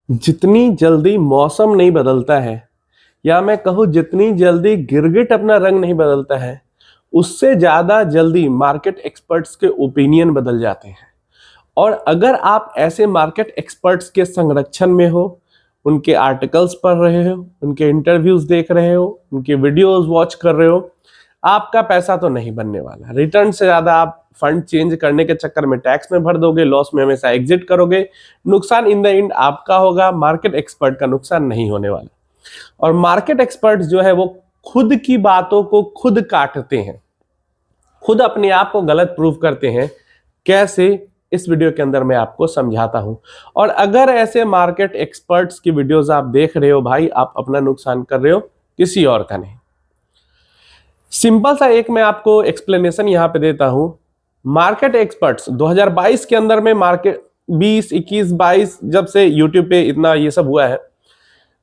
जितनी जल्दी मौसम नहीं बदलता है या मैं कहूँ जितनी जल्दी गिरगिट अपना रंग नहीं बदलता है, उससे ज़्यादा जल्दी मार्केट एक्सपर्ट्स के ओपिनियन बदल जाते हैं। और अगर आप ऐसे मार्केट एक्सपर्ट्स के संरक्षण में हो, उनके आर्टिकल्स पढ़ रहे हो, उनके इंटरव्यूज देख रहे हो, उनके वीडियोस वॉच कर रहे हो, आपका पैसा तो नहीं बनने वाला। रिटर्न से ज़्यादा आप फंड चेंज करने के चक्कर में टैक्स में भर दोगे, लॉस में हमेशा एग्जिट करोगे। नुकसान इन द एंड आपका होगा, मार्केट एक्सपर्ट का नुकसान नहीं होने वाला। और मार्केट एक्सपर्ट जो है वो खुद की बातों को खुद काटते हैं, खुद अपने आप को गलत प्रूव करते हैं। कैसे, इस वीडियो के अंदर मैं आपको समझाता हूं। और अगर ऐसे मार्केट एक्सपर्ट्स की वीडियोस आप देख रहे हो भाई, आप अपना नुकसान कर रहे हो, किसी और का नहीं। सिंपल सा एक मैं आपको एक्सप्लेनेशन यहां पे देता हूं। मार्केट एक्सपर्ट्स 2022 के अंदर में मार्केट 20, 21, 22 जब से यूट्यूब पे इतना ये सब हुआ है,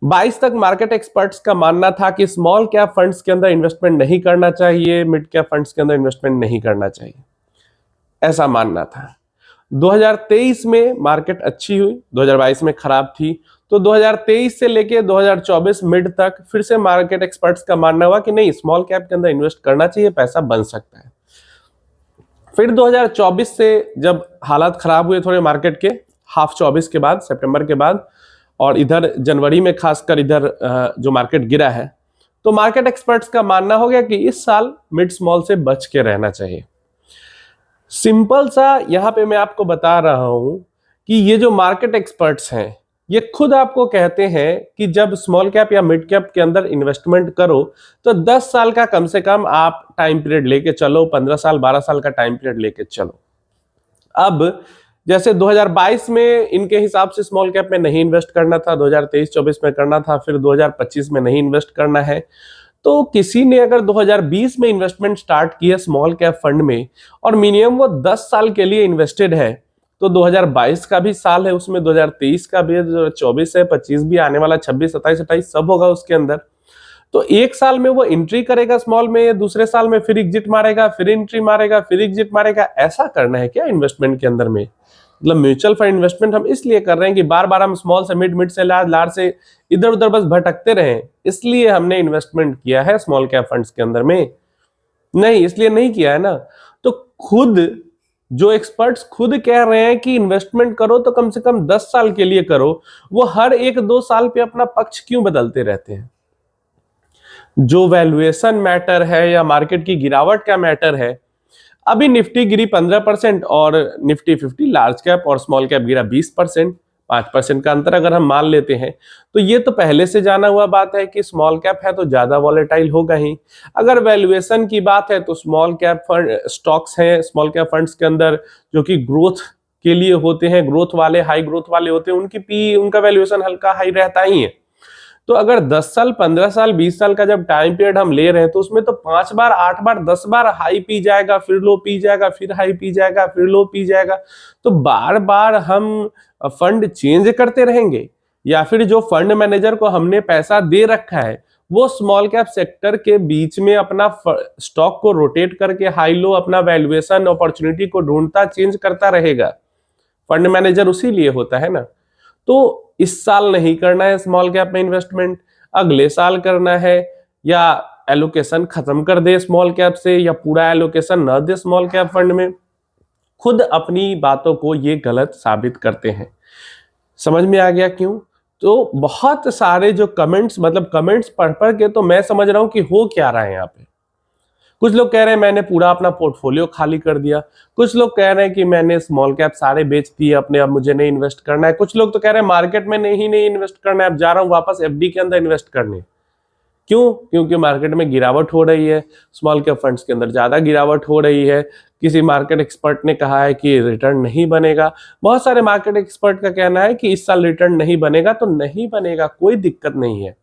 22 तक मार्केट एक्सपर्ट्स का मानना था कि स्मॉल कैप फंड्स के अंदर इन्वेस्टमेंट नहीं करना चाहिए, मिड कैप फंड्स के अंदर इन्वेस्टमेंट नहीं करना चाहिए, ऐसा मानना था। 2023 में मार्केट अच्छी हुई, 2022 में खराब थी, तो 2023 से लेके 2024 मिड तक फिर से मार्केट एक्सपर्ट्स का मानना हुआ कि नहीं, स्मॉल कैप के अंदर इन्वेस्ट करना चाहिए, पैसा बन सकता है। फिर 2024 से जब हालात खराब हुए थोड़े मार्केट के, हाफ 24 के बाद, सितंबर के बाद, और इधर जनवरी में खासकर इधर जो मार्केट गिरा है, तो मार्केट एक्सपर्ट्स का मानना हो गया कि इस साल मिड स्मॉल से बच के रहना चाहिए। सिंपल सा यहां पे मैं आपको बता रहा हूं कि ये जो मार्केट एक्सपर्ट्स हैं, ये खुद आपको कहते हैं कि जब स्मॉल कैप या मिड कैप के अंदर इन्वेस्टमेंट करो तो 10 साल का कम से कम आप टाइम पीरियड लेके चलो, 15 साल 12 साल का टाइम पीरियड लेके चलो। अब जैसे 2022 में इनके हिसाब से स्मॉल कैप में नहीं इन्वेस्ट करना था, 2023-24 में करना था, फिर 2025 में नहीं इन्वेस्ट करना है। तो किसी ने अगर 2020 में इन्वेस्टमेंट स्टार्ट किया स्मॉल कैप फंड में और मिनिमम वो 10 साल के लिए इन्वेस्टेड है, तो 2022 का भी साल है उसमें, 2023 का भी है, 2024 है, 25 भी आने वाला, 26, 27, 28 सब होगा उसके अंदर। तो एक साल में वो एंट्री करेगा स्मॉल में, दूसरे साल में फिर एग्जिट मारेगा, फिर एंट्री मारेगा, फिर एग्जिट मारेगा। ऐसा करना है क्या इन्वेस्टमेंट के अंदर में? मतलब म्यूचुअल फंड इन्वेस्टमेंट हम इसलिए कर रहे हैं कि बार बार हम स्मॉल से मिड, मिड से लार्ज, लार्ज से इधर उधर बस भटकते रहें, इसलिए हमने इन्वेस्टमेंट किया है स्मॉल कैप फंड्स के अंदर में? नहीं, इसलिए नहीं किया है ना। तो खुद जो एक्सपर्ट्स खुद कह रहे हैं कि इन्वेस्टमेंट करो तो कम से कम 10 साल के लिए करो, वो हर 1-2 साल पे अपना पक्ष क्यों बदलते रहते हैं? जो वैल्यूएशन मैटर है या मार्केट की गिरावट का मैटर है, अभी निफ्टी गिरी 15% और निफ्टी 50 लार्ज कैप और स्मॉल कैप गिरा 20%, 5% का अंतर अगर हम मान लेते हैं, तो ये तो पहले से जाना हुआ बात है कि स्मॉल कैप है तो ज्यादा वॉलेटाइल होगा ही। अगर वैल्यूएशन की बात है तो स्मॉल कैप फंड स्टॉक्स हैं, स्मॉल कैप फंड्स के अंदर जो कि ग्रोथ के लिए होते हैं, ग्रोथ वाले, हाई ग्रोथ वाले होते हैं, उनकी पी, उनका वैल्यूएशन हल्का हाई रहता ही है। तो अगर 10 साल, 15 साल, 20 साल का जब टाइम पीरियड हम ले रहे हैं, तो उसमें तो 5 बार, 8 बार, 10 बार हाई पी जाएगा, फिर लो पी जाएगा, फिर हाई पी जाएगा, फिर लो पी जाएगा। तो बार बार हम फंड चेंज करते रहेंगे, या फिर जो फंड मैनेजर को हमने पैसा दे रखा है वो स्मॉल कैप सेक्टर के बीच में अपना स्टॉक को रोटेट करके हाई लो अपना वैल्यूएशन अपॉर्चुनिटी को ढूंढता चेंज करता रहेगा? फंड मैनेजर उसी लिए होता है ना। तो इस साल नहीं करना है स्मॉल कैप में इन्वेस्टमेंट, अगले साल करना है, या एलोकेशन खत्म कर दे स्मॉल कैप से, या पूरा एलोकेशन न दे स्मॉल कैप फंड में। खुद अपनी बातों को ये गलत साबित करते हैं। समझ में आ गया क्यों? तो बहुत सारे जो कमेंट्स, मतलब कमेंट्स पढ़ पढ़ के तो मैं समझ रहा हूं कि हो क्या रहा है यहाँ पे। कुछ लोग कह रहे हैं मैंने पूरा अपना पोर्टफोलियो खाली कर दिया, कुछ लोग कह रहे हैं कि मैंने स्मॉल कैप सारे बेच दिए अपने, अब मुझे नहीं इन्वेस्ट करना है, कुछ लोग तो कह रहे हैं मार्केट में नहीं इन्वेस्ट करना है, अब जा रहा हूं वापस एफडी के अंदर इन्वेस्ट करने। क्यों? क्योंकि मार्केट में गिरावट हो रही है, स्मॉल कैप फंड्स के अंदर ज्यादा गिरावट हो रही है। किसी मार्केट एक्सपर्ट ने कहा है कि रिटर्न नहीं बनेगा, बहुत सारे मार्केट एक्सपर्ट का कहना है कि इस साल रिटर्न नहीं बनेगा, तो नहीं बनेगा, कोई दिक्कत नहीं है,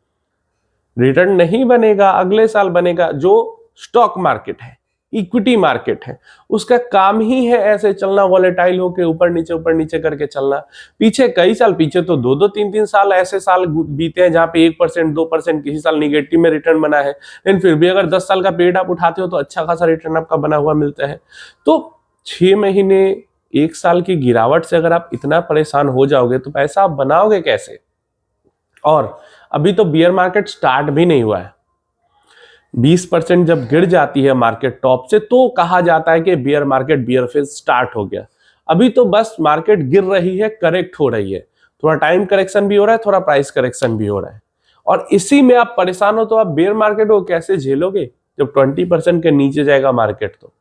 रिटर्न नहीं बनेगा, अगले साल बनेगा। जो स्टॉक मार्केट है, इक्विटी मार्केट है, उसका काम ही है ऐसे चलना, वॉलेटाइल होके ऊपर नीचे करके चलना। पीछे कई साल, पीछे तो 2-2, 3-3 साल ऐसे साल बीते हैं जहां पे 1%, 2%, किसी साल निगेटिव में रिटर्न बना है, लेकिन फिर भी अगर 10 साल का पीरियड आप उठाते हो तो अच्छा खासा रिटर्न आपका बना हुआ मिलता है। तो 6 महीने, 1 साल की गिरावट से अगर आप इतना परेशान हो जाओगे तो पैसा आप बनाओगे कैसे? और अभी तो बियर मार्केट स्टार्ट भी नहीं हुआ है। 20% जब गिर जाती है मार्केट टॉप से तो कहा जाता है कि bear market, bear phase start हो गया। अभी तो बस मार्केट गिर रही है, करेक्ट हो रही है, थोड़ा टाइम करेक्शन भी हो रहा है, थोड़ा प्राइस करेक्शन भी हो रहा है, और इसी में आप परेशान हो तो आप बियर मार्केट को कैसे झेलोगे जब 20% के नीचे जाएगा मार्केट। तो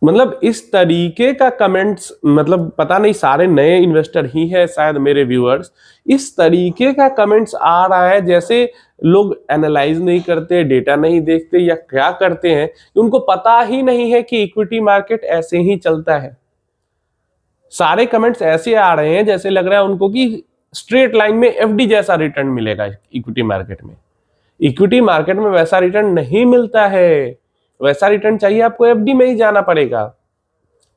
मतलब इस तरीके का कमेंट्स, मतलब पता नहीं सारे नए इन्वेस्टर ही है शायद मेरे व्यूअर्स, इस तरीके का कमेंट्स आ रहा है जैसे लोग एनालाइज नहीं करते, डेटा नहीं देखते, या क्या करते हैं, उनको पता ही नहीं है कि इक्विटी मार्केट ऐसे ही चलता है। सारे कमेंट्स ऐसे आ रहे हैं जैसे लग रहा है उनको कि स्ट्रेट लाइन में एफडी जैसा रिटर्न मिलेगा इक्विटी मार्केट में। इक्विटी मार्केट में वैसा रिटर्न नहीं मिलता है। वैसा रिटर्न चाहिए आपको एफडी में ही जाना पड़ेगा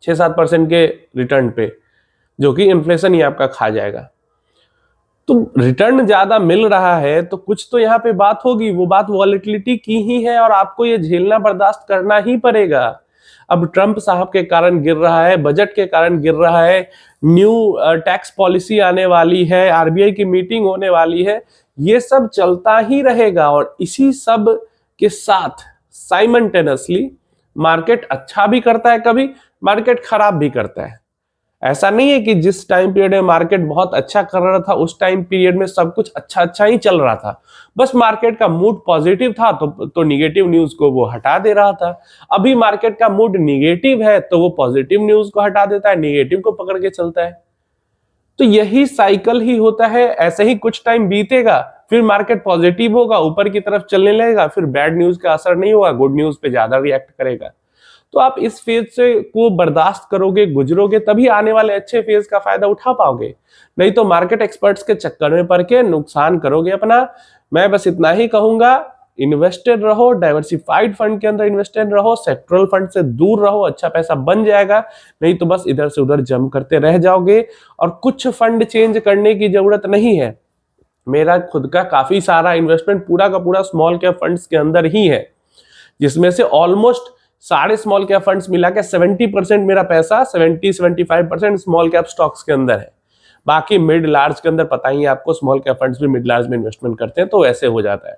6-7% के रिटर्न पे, जो कि इन्फ्लेशन ही आपका खा जाएगा। तो रिटर्न ज्यादा मिल रहा है तो कुछ तो यहाँ पे बात होगी, वो बात वॉलेटिलिटी की ही है, और आपको ये झेलना, बर्दाश्त करना ही पड़ेगा। अब ट्रंप साहब के कारण गिर रहा है, बजट के कारण गिर रहा है, न्यू टैक्स पॉलिसी आने वाली है, आरबीआई की मीटिंग होने वाली है, ये सब चलता ही रहेगा। और इसी सब के साथ साइमल्टेनियसली मार्केट अच्छा भी करता है, कभी मार्केट खराब भी करता है। ऐसा नहीं है कि जिस टाइम पीरियड में मार्केट बहुत अच्छा कर रहा था उस टाइम पीरियड में सब कुछ अच्छा अच्छा ही चल रहा था, बस मार्केट का मूड पॉजिटिव था तो निगेटिव न्यूज को वो हटा दे रहा था। अभी मार्केट का मूड निगेटिव है तो वो पॉजिटिव न्यूज को हटा देता है, निगेटिव को पकड़ के चलता है। तो यही साइकिल ही होता है। ऐसे ही कुछ टाइम बीतेगा, फिर मार्केट पॉजिटिव होगा, ऊपर की तरफ चलने लगेगा, फिर बैड न्यूज का असर नहीं होगा, गुड न्यूज पे ज्यादा रिएक्ट करेगा। तो आप इस फेज से को बर्दाश्त करोगे, गुजरोगे, तभी आने वाले अच्छे फेज का फायदा उठा पाओगे, नहीं तो मार्केट एक्सपर्ट्स के चक्कर में पड़ के नुकसान करोगे अपना। मैं बस इतना ही कहूंगा, इन्वेस्टेड रहो, डाइवर्सिफाइड फंड के अंदर इन्वेस्टेड रहो, सेक्टरल फंड से दूर रहो, अच्छा पैसा बन जाएगा, नहीं तो बस इधर से उधर जम करते रह जाओगे। और कुछ फंड चेंज करने की जरूरत नहीं है। मेरा खुद का काफी सारा इन्वेस्टमेंट पूरा का पूरा स्मॉल कैप फंड्स के अंदर ही है, जिसमें से ऑलमोस्ट सारे स्मॉल कैप फंड्स मिला के 70% मेरा पैसा, 70-75% स्मॉल कैप स्टॉक्स के अंदर है। बाकी मिड लार्ज के अंदर पता ही है आपको, स्मॉल कैप फंड्स भी मिड लार्ज में इन्वेस्टमेंट करते हैं, तो ऐसे हो जाता है।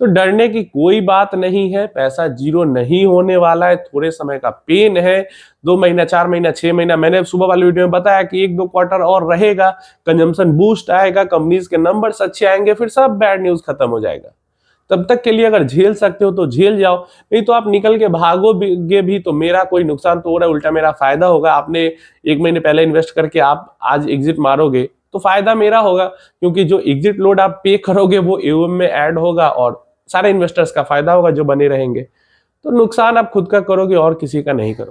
तो डरने की कोई बात नहीं है, पैसा जीरो नहीं होने वाला है, थोड़े समय का पेन है, 2 महीना, 4 महीना, 6 महीना। मैंने सुबह वाली वीडियो में बताया कि 1-2 क्वार्टर और रहेगा, कंजम्पशन बूस्ट आएगा, कंपनीज के नंबर्स अच्छे आएंगे, फिर सब बैड न्यूज खत्म हो जाएगा। तब तक के लिए अगर झेल सकते हो तो झेल जाओ, नहीं तो आप निकल के भागोगे भी तो मेरा कोई नुकसान तो हो रहा है, उल्टा मेरा फायदा होगा। आपने 1 महीने पहले इन्वेस्ट करके आप आज एग्जिट मारोगे तो फायदा मेरा होगा, क्योंकि जो एग्जिट लोड आप पे करोगे वो एओएम में ऐड होगा और सारे इन्वेस्टर्स का फायदा होगा जो बने रहेंगे। तो नुकसान आप खुद का करोगे और किसी का नहीं करोगे।